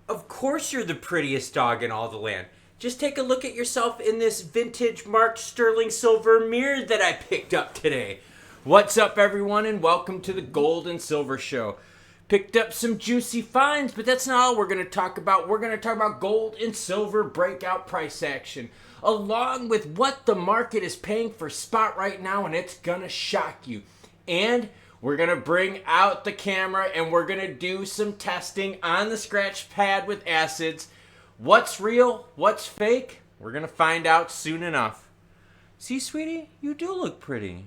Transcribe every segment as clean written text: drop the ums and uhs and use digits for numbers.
Of course you're the prettiest dog in all the land. Just take a look at yourself in this vintage marked sterling silver mirror that I picked up today. What's up, everyone, and welcome to the Gold and Silver Show. Picked up some juicy finds, but that's not all we're going to talk about. We're going to talk about gold and silver breakout price action, along with what the market is paying for spot right now, and it's going to shock you. And we're going to bring out the camera and we're going to do some testing on the scratch pad with acids. What's real? What's fake? We're going to find out soon enough. See, sweetie, you do look pretty.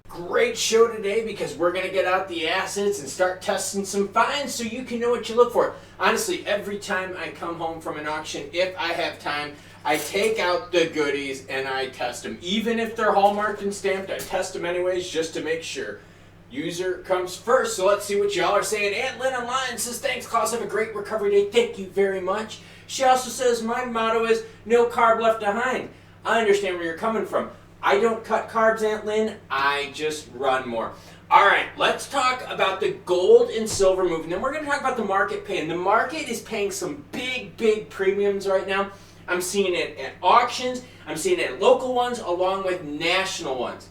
Great show today because we're going to get out the acids and start testing some finds so you can know what you look for. Honestly, every time I come home from an auction, if I have time, I take out the goodies and I test them. Even if they're hallmarked and stamped, I test them anyways just to make sure. User comes first, so let's see what y'all are saying. Aunt Lynn online says, thanks, Klaus, have a great recovery day. Thank you very much. She also says, my motto is no carb left behind. I understand where you're coming from. I don't cut carbs, Aunt Lynn. I just run more. All right, let's talk about the gold and silver move, and then we're going to talk about the market paying. The market is paying some big premiums right now. I'm seeing it at auctions. I'm seeing it at local ones along with national ones.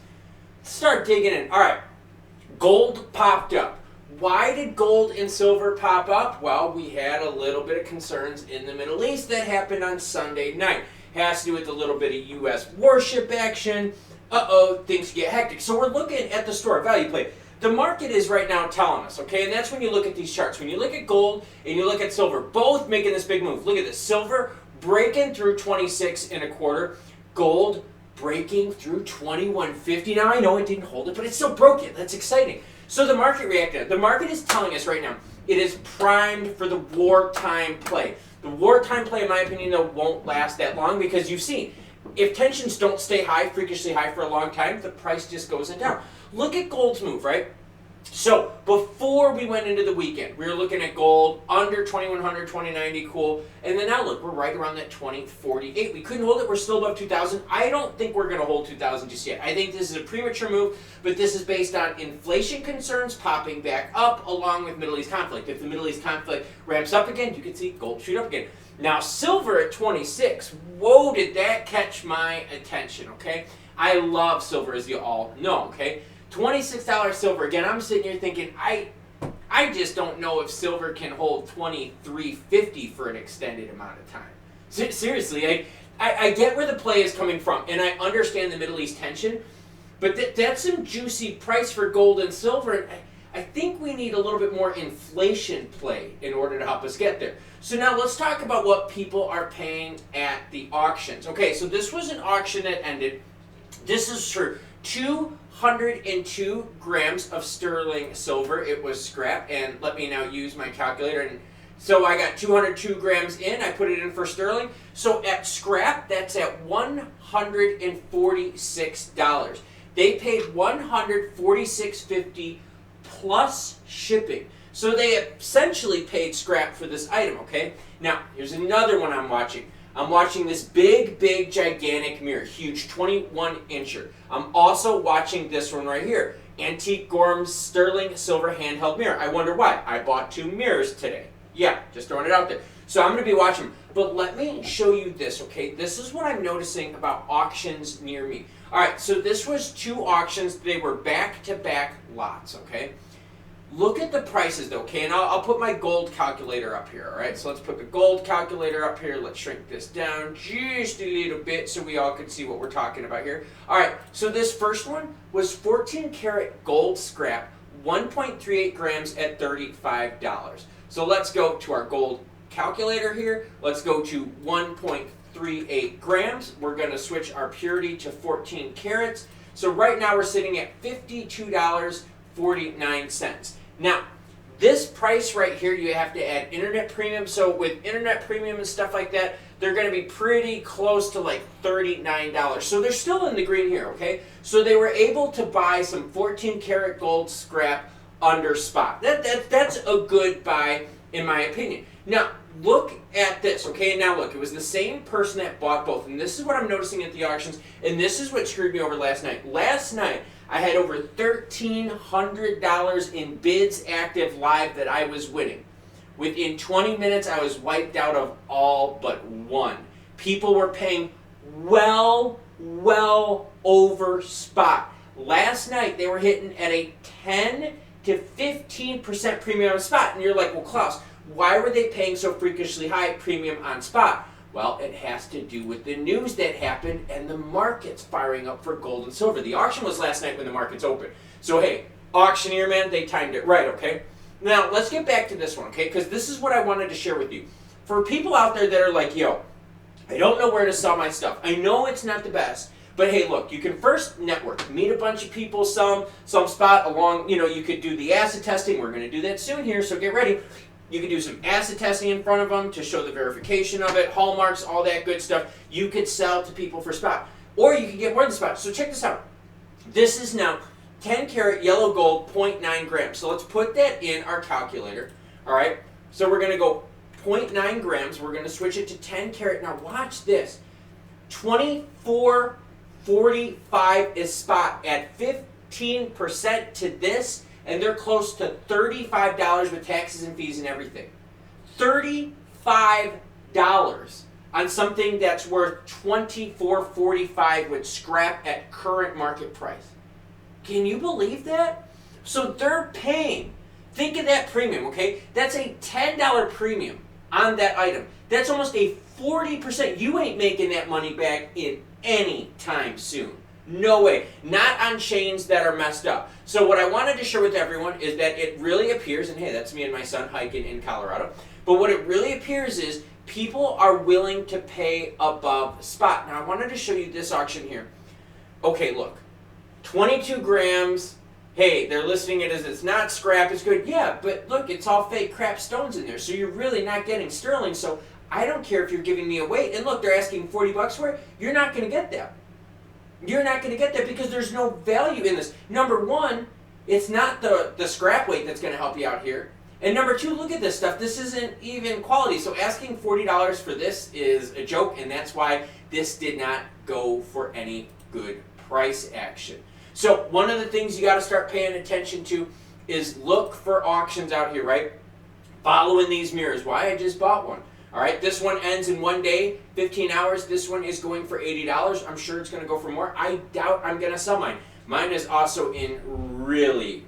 Let's start digging in. All right. Gold popped up. Why did gold and silver pop up? Well, we had a little bit of concerns in the Middle East that happened on Sunday night. Has to do with a little bit of U.S. warship action. Things get hectic. So we're looking at the store value play. The market is right now telling us, okay, and that's when you look at these charts. When you look at gold and you look at silver, both making this big move. Look at this. Silver breaking through 26 and a quarter. Gold breaking through 21.50. Now I know it didn't hold it, but it still broke it. That's exciting. So the market reacted. The market is telling us right now it is primed for the wartime play. The wartime play, in my opinion, though, won't last that long because you've seen if tensions don't stay high, freakishly high for a long time, the price just goes down. Look at gold's move, right? So before we went into the weekend, we were looking at gold under 2100, 2090, cool. And then now look, we're right around that 2048. We couldn't hold it. We're still above 2000. I don't think we're going to hold 2000 just yet. I think this is a premature move, but this is based on inflation concerns popping back up along with Middle East conflict. If the Middle East conflict ramps up again, you can see gold shoot up again. Now silver at 26. Whoa, did that catch my attention, okay? I love silver, as you all know, okay? $26 silver. Again, I'm sitting here thinking, I just don't know if silver can hold $23.50 for an extended amount of time. Seriously, I get where the play is coming from, and I understand the Middle East tension, but that's some juicy price for gold and silver, and I think we need a little bit more inflation play in order to help us get there. So now let's talk about what people are paying at the auctions. Okay, so this was an auction that ended. This is for 202 grams of sterling silver. It was scrap, and let me now use my calculator. And so I got 202 grams in. I put it in for sterling. So at scrap, that's at $146. They paid $146.50 plus shipping. So they essentially paid scrap for this item, okay? Now, here's another one I'm watching. I'm watching this big, gigantic mirror, huge 21-incher. I'm also watching this one right here, Antique Gorham's sterling silver handheld mirror. I wonder why. I bought 2 mirrors today. Yeah, just throwing it out there. So I'm going to be watching. But let me show you this, okay? This is what I'm noticing about auctions near me. All right, so this was 2 auctions. They were back-to-back lots, okay? Look at the prices, though, okay? And I'll put my gold calculator up here, all right? So let's put the gold calculator up here. Let's shrink this down just a little bit so we all can see what we're talking about here. All right, so this first one was 14 karat gold scrap, 1.38 grams at $35. So let's go to our gold calculator here. Let's go to 1.38 grams. We're going to switch our purity to 14 carats. So right now we're sitting at $52.49. Now, this price right here, you have to add internet premium. So with internet premium and stuff like that, they're going to be pretty close to like $39. So they're still in the green here, okay? So they were able to buy some 14 karat gold scrap under spot. That's a good buy in my opinion. Now, look at this, okay? Now look, it was the same person that bought both. And this is what I'm noticing at the auctions. And this is what screwed me over last night. Last night, I had over $1,300 in bids active live that I was winning. Within 20 minutes, I was wiped out of all but one. People were paying well over spot. Last night, they were hitting at a 10 to 15% premium on spot. And you're like, well, Klaus, why were they paying so freakishly high premium on spot? Well, it has to do with the news that happened and the markets firing up for gold and silver. The auction was last night when the markets opened. So, hey, auctioneer, man, they timed it right, okay? Now, let's get back to this one, okay? Because this is what I wanted to share with you. For people out there that are like, yo, I don't know where to sell my stuff. I know it's not the best. But hey, look, you can first network, meet a bunch of people, some spot along, you could do the acid testing. We're going to do that soon here, so get ready. You can do some acid testing in front of them to show the verification of it, hallmarks, all that good stuff. You could sell to people for spot. Or you can get more than spot. So check this out. This is now 10 karat yellow gold, 0.9 grams. So let's put that in our calculator. All right. So we're going to go 0.9 grams. We're going to switch it to 10 karat. Now watch this. 24.45 is spot at 15% to this. And they're close to $35 with taxes and fees and everything. $35 on something that's worth $24.45 with scrap at current market price. Can you believe that? So they're paying. Think of that premium, okay? That's a $10 premium on that item. That's almost a 40%. You ain't making that money back in any time soon. No way. Not on chains that are messed up. So what I wanted to share with everyone is that it really appears, and hey, that's me and my son hiking in Colorado, but what it really appears is people are willing to pay above spot. Now I wanted to show you this auction here. Okay, look. 22 grams. Hey, they're listing it as it's not scrap, it's good. Yeah, but look, it's all fake crap stones in there, so you're really not getting sterling, so I don't care if you're giving me a weight. And look, they're asking $40 for it. You're not going to get that. You're not going to get that because there's no value in this. Number one, it's not the scrap weight that's going to help you out here. And number two, look at this stuff. This isn't even quality. So asking $40 for this is a joke, and that's why this did not go for any good price action. So one of the things you got to start paying attention to is look for auctions out here, right? Following these mirrors. Why? I just bought one. All right, this one ends in 1 day, 15 hours. This one is going for $80. I'm sure it's going to go for more. I doubt I'm going to sell mine. Mine is also in really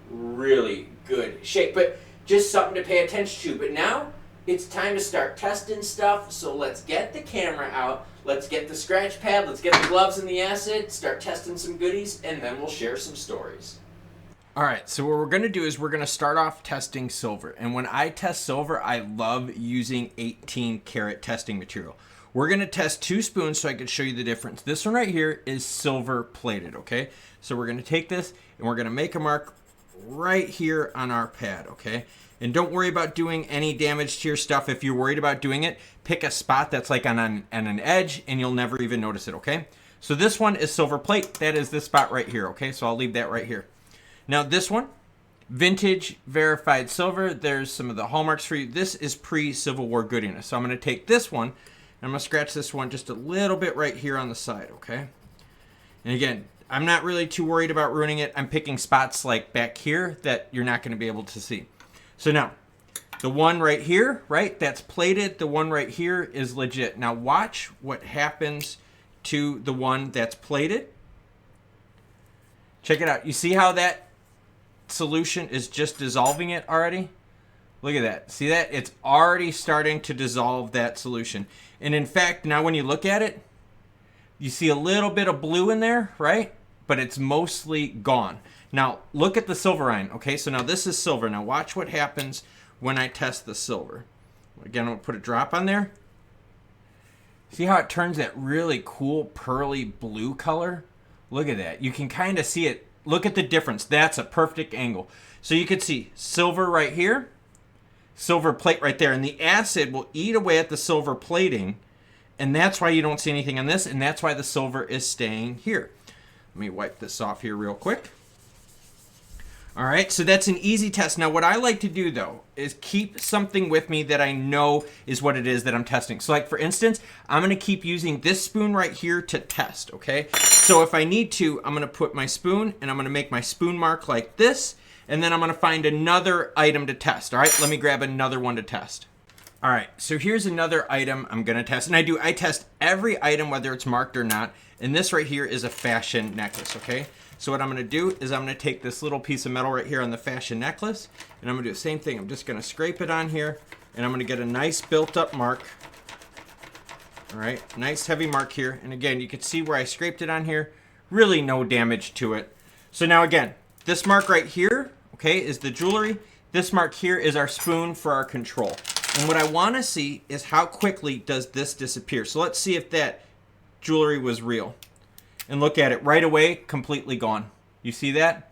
good shape, but just something to pay attention to. But now it's time to start testing stuff, so let's get the camera out. Let's get the scratch pad. Let's get the gloves and the acid, start testing some goodies, and then we'll share some stories. All right, so what we're going to do is we're going to start off testing silver. And when I test silver, I love using 18 karat testing material. We're going to test 2 spoons so I can show you the difference. This one right here is silver plated, okay? So we're going to take this and we're going to make a mark right here on our pad, okay? And don't worry about doing any damage to your stuff. If you're worried about doing it, pick a spot that's like on an edge and you'll never even notice it, okay? So this one is silver plate. That is this spot right here, okay? So I'll leave that right here. Now this one, vintage verified silver. There's some of the hallmarks for you. This is pre-Civil War goodiness. So I'm going to take this one and I'm going to scratch this one just a little bit right here on the side, okay? And again, I'm not really too worried about ruining it. I'm picking spots like back here that you're not going to be able to see. So now, the one right here, right, that's plated. The one right here is legit. Now watch what happens to the one that's plated. Check it out. You see how that solution is just dissolving it already? Look at that. See that? It's already starting to dissolve that solution. And in fact, now when you look at it, you see a little bit of blue in there, right? But it's mostly gone. Now look at the silver ion. Okay, so now this is silver. Now watch what happens when I test the silver. Again, I'm going to put a drop on there. See how it turns that really cool pearly blue color? Look at that. You can kind of see it. Look at the difference. That's a perfect angle. So you can see silver right here, silver plate right there, and the acid will eat away at the silver plating, and that's why you don't see anything on this, and that's why the silver is staying here. Let me wipe this off here real quick. All right, so that's an easy test. Now, what I like to do, though, is keep something with me that I know is what it is that I'm testing. So, like, for instance, I'm going to keep using this spoon right here to test, okay? So if I need to, I'm going to put my spoon, and I'm going to make my spoon mark like this, and then I'm going to find another item to test. All right, let me grab another one to test. All right, so here's another item I'm going to test. And I test every item, whether it's marked or not. And this right here is a fashion necklace, okay? So what I'm going to do is I'm going to take this little piece of metal right here on the fashion necklace, and I'm going to do the same thing. I'm just going to scrape it on here, and I'm going to get a nice built-up mark. All right, nice heavy mark here. And again, you can see where I scraped it on here. Really no damage to it. So now again, this mark right here, okay, is the jewelry. This mark here is our spoon for our control. And what I want to see is how quickly does this disappear. So let's see if that jewelry was real. And look at it right away, completely gone. You see that?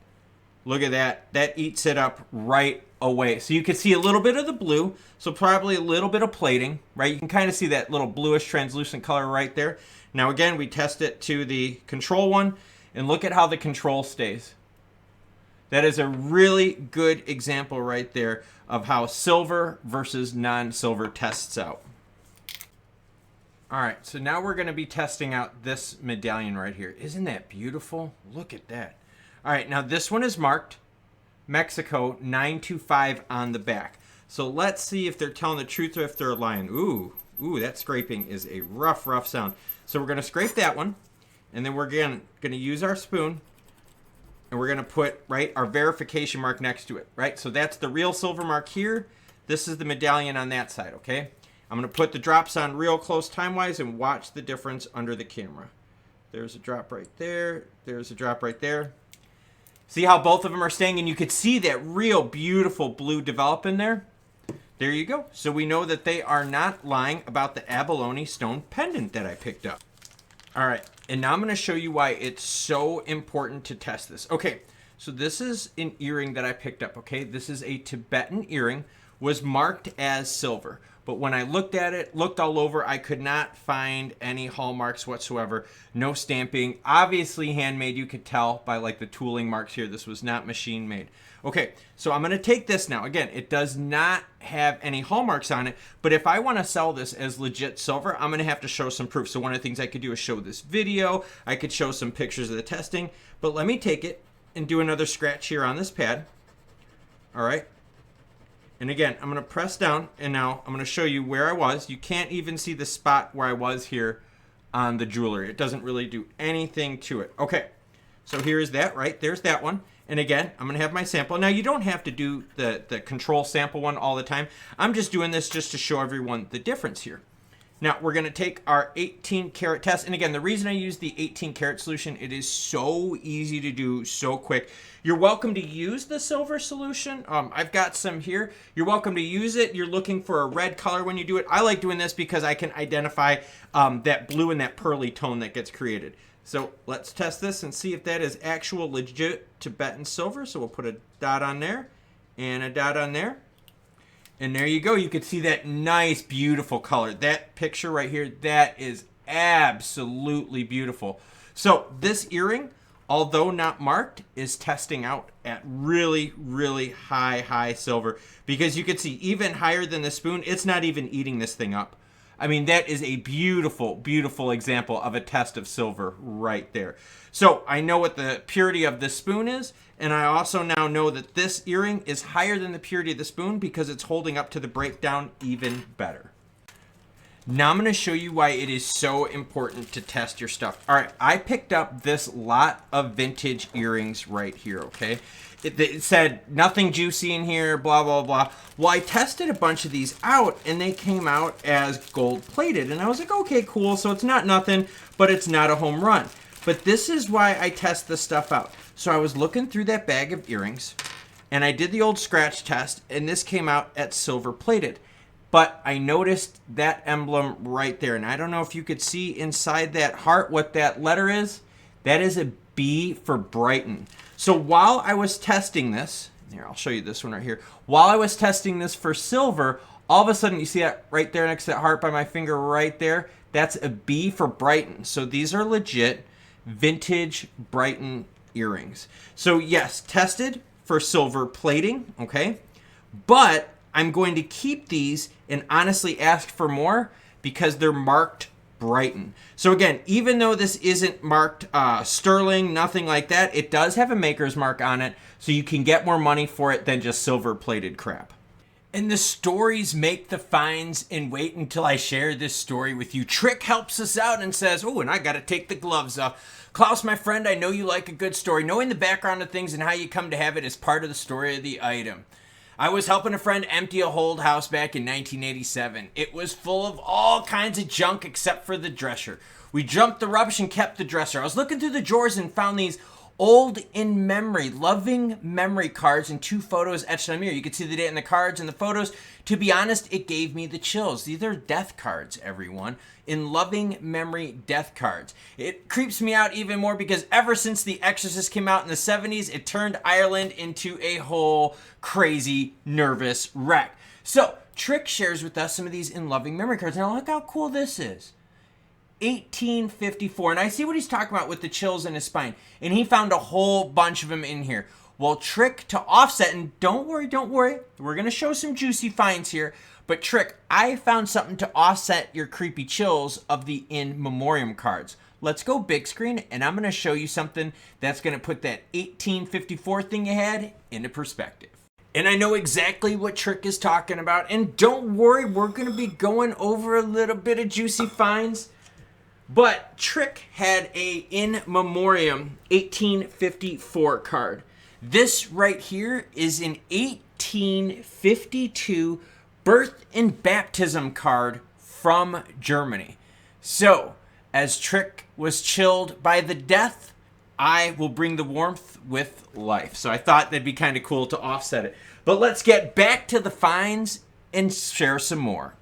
Look at that. That eats it up right away. So you can see a little bit of the blue, so probably a little bit of plating, right? You can kind of see that little bluish translucent color right there. Now again, we test it to the control one, and look at how the control stays. That is a really good example right there of how silver versus non-silver tests out. All right, so now we're going to be testing out this medallion right here. Isn't that beautiful? Look at that. All right, now this one is marked Mexico 925 on the back. So let's see if they're telling the truth or if they're lying. Ooh, that scraping is a rough sound. So we're going to scrape that one, and then we're going to use our spoon, and we're going to put, right, our verification mark next to it, right? So that's the real silver mark here. This is the medallion on that side, okay? I'm going to put the drops on real close time-wise and watch the difference under the camera. There's a drop right there. There's a drop right there. See how both of them are staying? And you could see that real beautiful blue develop in there. There you go. So we know that they are not lying about the abalone stone pendant that I picked up. All right. And now I'm going to show you why it's so important to test this. Okay. So this is an earring that I picked up. Okay. This is a Tibetan earring. Was marked as silver. But when I looked at it, looked all over, I could not find any hallmarks whatsoever. No stamping. Obviously handmade. You could tell by like the tooling marks here. This was not machine made. Okay, so I'm going to take this now. Again, it does not have any hallmarks on it. But if I want to sell this as legit silver, I'm going to have to show some proof. So one of the things I could do is show this video. I could show some pictures of the testing. But let me take it and do another scratch here on this pad. All right. And again, I'm going to press down, and now I'm going to show you where I was. You can't even see the spot where I was here on the jewelry. It doesn't really do anything to it. Okay, so here's that, right? There's that one. And again, I'm going to have my sample. Now, you don't have to do the control sample one all the time. I'm just doing this just to show everyone the difference here. Now, we're going to take our 18 karat test. And again, the reason I use the 18 karat solution, it is so easy to do, so quick. You're welcome to use the silver solution. I've got some here. You're welcome to use it. You're looking for a red color when you do it. I like doing this because I can identify that blue and that pearly tone that gets created. So let's test this and see if that is actual legit Tibetan silver. So we'll put a dot on there and a dot on there. And there you go. You can see that nice, beautiful color. That picture right here, that is absolutely beautiful. So this earring, although not marked, is testing out at really, really high silver. Because you can see even higher than the spoon, it's not even eating this thing up. I mean, that is a beautiful, beautiful example of a test of silver right there. So I know what the purity of this spoon is, and I also now know that this earring is higher than the purity of the spoon because it's holding up to the breakdown even better. Now I'm going to show you why it is so important to test your stuff. All right, I picked up this lot of vintage earrings right here, okay? It said nothing juicy in here, blah, blah, blah. Well, I tested a bunch of these out, and they came out as gold-plated. And I was like, okay, cool. So it's not nothing, but it's not a home run. But this is why I test this stuff out. So I was looking through that bag of earrings, and I did the old scratch test, and this came out at silver-plated. But I noticed that emblem right there. And I don't know if you could see inside that heart what that letter is. That is a B for Brighton. So while I was testing this, here, I'll show you this one right here. While I was testing this for silver, all of a sudden, you see that right there next to that heart by my finger right there? That's a B for Brighton. So these are legit vintage Brighton earrings. So yes, tested for silver plating, okay? But I'm going to keep these and honestly ask for more because they're marked Brighton. So again, even though this isn't marked sterling, nothing like that, it does have a maker's mark on it, so you can get more money for it than just silver-plated crap. And the stories make the finds, and wait until I share this story with you. Trick helps us out and says, oh, and I got to take the gloves off. Klaus, my friend, I know you like a good story. Knowing the background of things and how you come to have it is part of the story of the item. I was helping a friend empty a hold house back in 1987. It was full of all kinds of junk except for the dresser. We dumped the rubbish and kept the dresser. I was looking through the drawers and found these old in memory, loving memory cards and 2 photos etched on the mirror. You could see the date in the cards and the photos. To be honest, it gave me the chills. These are death cards, everyone. In loving memory death cards. It creeps me out even more because ever since The Exorcist came out in the 70s, it turned Ireland into a whole crazy, nervous wreck. So, Trick shares with us some of these in loving memory cards. Now, look how cool this is. 1854, and I see what he's talking about with the chills in his spine, and he found a whole bunch of them in here. Well, Trick, to offset, and don't worry, we're going to show some juicy finds here, but Trick, I found something to offset your creepy chills of the in memoriam cards. Let's go big screen, and I'm going to show you something that's going to put that 1854 thing you had into perspective. And I know exactly what Trick is talking about, and don't worry, we're going to be going over a little bit of juicy finds. But Trick had a in memoriam 1854 card. This right here is an 1852 birth and baptism card from Germany. So, as Trick was chilled by the death, I will bring the warmth with life. So I thought that'd be kind of cool to offset it. But let's get back to the finds and share some more.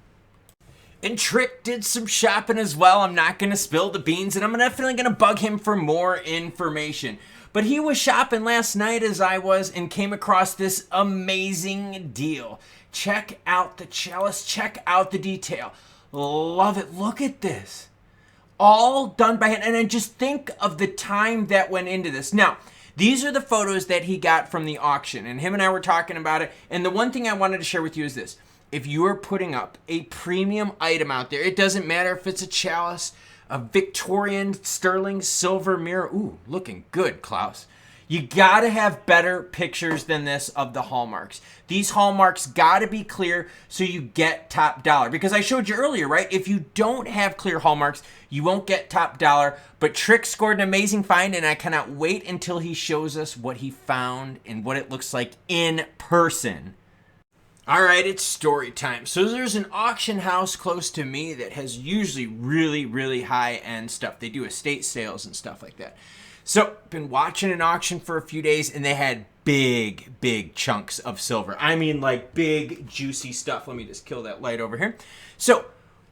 And Trick did some shopping as well. I'm not going to spill the beans, and I'm definitely going to bug him for more information. But he was shopping last night as I was and came across this amazing deal. Check out the chalice. Check out the detail. Love it. Look at this. All done by hand. And then just think of the time that went into this. Now, these are the photos that he got from the auction, and him and I were talking about it. And the one thing I wanted to share with you is this. If you are putting up a premium item out there, it doesn't matter if it's a chalice, a Victorian sterling silver mirror. Ooh, looking good, Klaus. You gotta have better pictures than this of the hallmarks. These hallmarks gotta be clear so you get top dollar. Because I showed you earlier, right? If you don't have clear hallmarks, you won't get top dollar. But Trick scored an amazing find, and I cannot wait until he shows us what he found and what it looks like in person. All right, it's story time. So there's an auction house close to me that has usually really, really high-end stuff. They do estate sales and stuff like that. So been watching an auction for a few days, and they had big chunks of silver. I mean, like big, juicy stuff. Let me just kill that light over here. So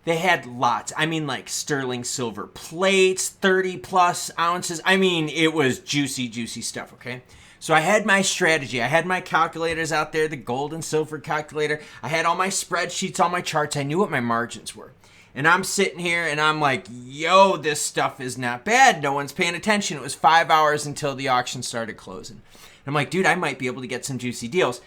they had lots. I mean, like sterling silver plates, 30+ ounces. I mean, it was juicy stuff, okay? So I had my strategy. I had my calculators out there, the gold and silver calculator. I had all my spreadsheets, all my charts. I knew what my margins were. And I'm sitting here and I'm like, yo, this stuff is not bad. No one's paying attention. It was 5 hours until the auction started closing. And I'm like, dude, I might be able to get some juicy deals.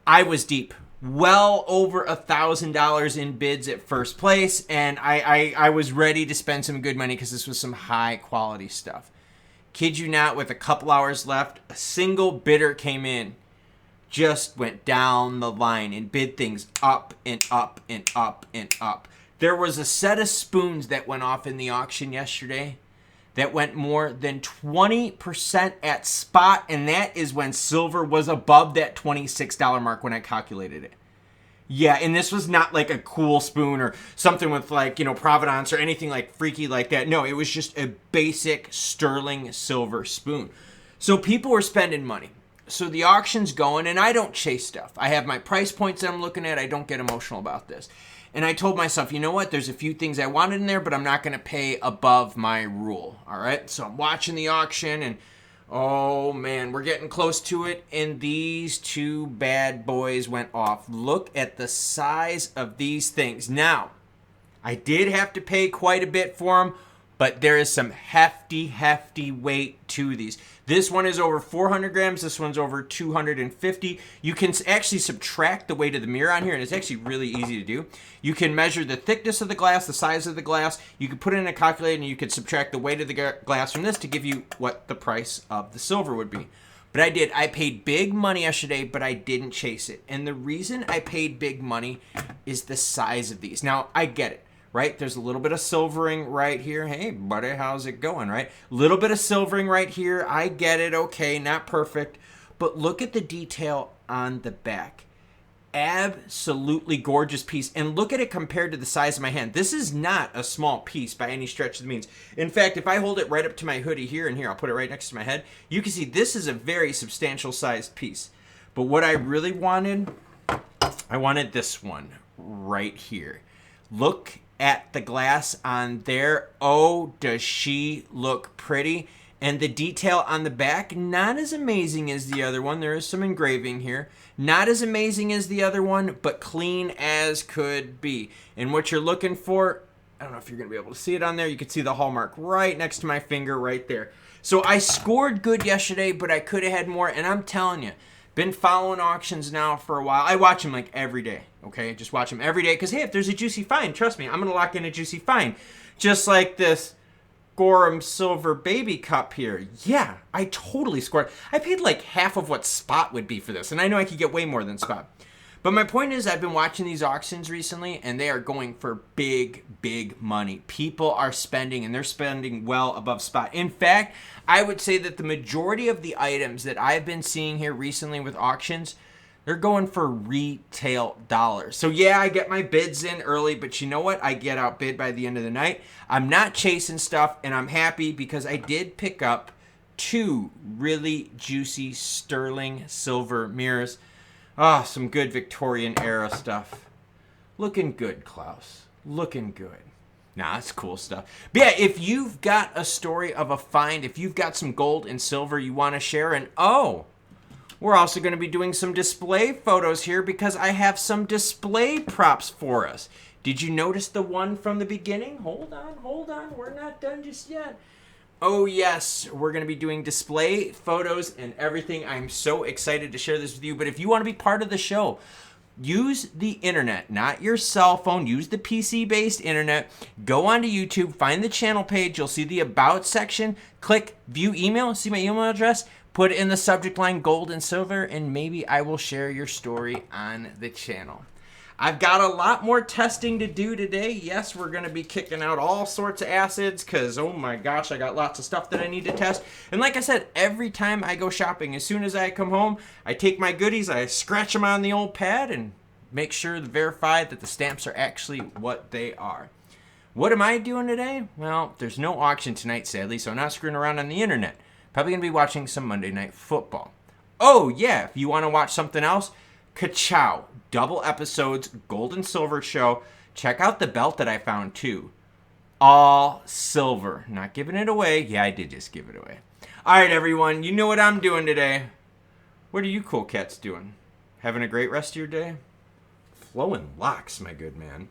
I was deep. Well over $1,000 in bids at first place. And I was ready to spend some good money because this was some high quality stuff. Kid you not, with a couple hours left, a single bidder came in, just went down the line and bid things up and up and up and up. There was a set of spoons that went off in the auction yesterday that went more than 20% at spot, and that is when silver was above that $26 mark when I calculated it. Yeah, and this was not like a cool spoon or something with like, you know, provenance or anything like freaky like that. No, it was just a basic sterling silver spoon. So people were spending money. So the auction's going, and I don't chase stuff. I have my price points that I'm looking at. I don't get emotional about this. And I told myself, you know what? There's a few things I wanted in there, but I'm not going to pay above my rule. All right? So I'm watching the auction, and oh man, we're getting close to it, and these two bad boys went off. Look at the size of these things. Now, I did have to pay quite a bit for them, but there is some hefty weight to these. This one is over 400 grams. This one's over 250. You can actually subtract the weight of the mirror on here, and it's actually really easy to do. You can measure the thickness of the glass, the size of the glass. You can put it in a calculator, and you can subtract the weight of the glass from this to give you what the price of the silver would be. But I did. I paid big money yesterday, but I didn't chase it. And the reason I paid big money is the size of these. Now, I get it. Right? There's a little bit of silvering right here. Hey, buddy, how's it going, right? A little bit of silvering right here. I get it. Okay, not perfect. But look at the detail on the back. Absolutely gorgeous piece. And look at it compared to the size of my hand. This is not a small piece by any stretch of the means. In fact, if I hold it right up to my hoodie here and here, I'll put it right next to my head, you can see this is a very substantial sized piece. But what I really wanted, I wanted this one right here. Look at the glass on there. Oh, does she look pretty? And the detail on the back, not as amazing as the other one. There is some engraving here. Not as amazing as the other one, but clean as could be. And what you're looking for, I don't know if you're going to be able to see it on there. You can see the hallmark right next to my finger right there. So I scored good yesterday, but I could have had more. And I'm telling you, been following auctions now for a while. I watch them like every day, okay? Just watch them every day because, hey, if there's a juicy find, trust me, I'm going to lock in a juicy find. Just like this Gorham Silver Baby Cup here. Yeah, I totally scored. I paid like half of what spot would be for this, and I know I could get way more than spot. But my point is, I've been watching these auctions recently, and they are going for big money. People are spending, and they're spending well above spot. In fact, I would say that the majority of the items that I've been seeing here recently with auctions, they're going for retail dollars. So yeah, I get my bids in early, but you know what? I get outbid by the end of the night. I'm not chasing stuff, and I'm happy because I did pick up 2 really juicy sterling silver mirrors. Ah, some good Victorian era stuff. Looking good, Klaus. Looking good. Nah, that's cool stuff. But yeah, if you've got a story of a find, if you've got some gold and silver you want to share, and oh, we're also going to be doing some display photos here because I have some display props for us. Did you notice the one from the beginning? Hold on. We're not done just yet. Oh yes, we're going to be doing display photos and everything. I'm so excited to share this with you. But if you want to be part of the show, use the internet, not your cell phone. Use the PC-based internet. Go onto YouTube, find the channel page. You'll see the About section. Click View Email. See my email address. Put it in the subject line, gold and silver, and maybe I will share your story on the channel. I've got a lot more testing to do today. Yes, we're going to be kicking out all sorts of acids because, oh my gosh, I got lots of stuff that I need to test. And like I said, every time I go shopping, as soon as I come home, I take my goodies, I scratch them on the old pad and make sure to verify that the stamps are actually what they are. What am I doing today? Well, there's no auction tonight, sadly, so I'm not screwing around on the internet. Probably going to be watching some Monday Night Football. Oh, yeah, if you want to watch something else, Ka-chow, double episodes, gold and silver show. Check out the belt that I found too. All silver. Not giving it away. Yeah, I did just give it away. All right, everyone, you know what I'm doing today. What are you cool cats doing? Having a great rest of your day? Flowing locks, my good man.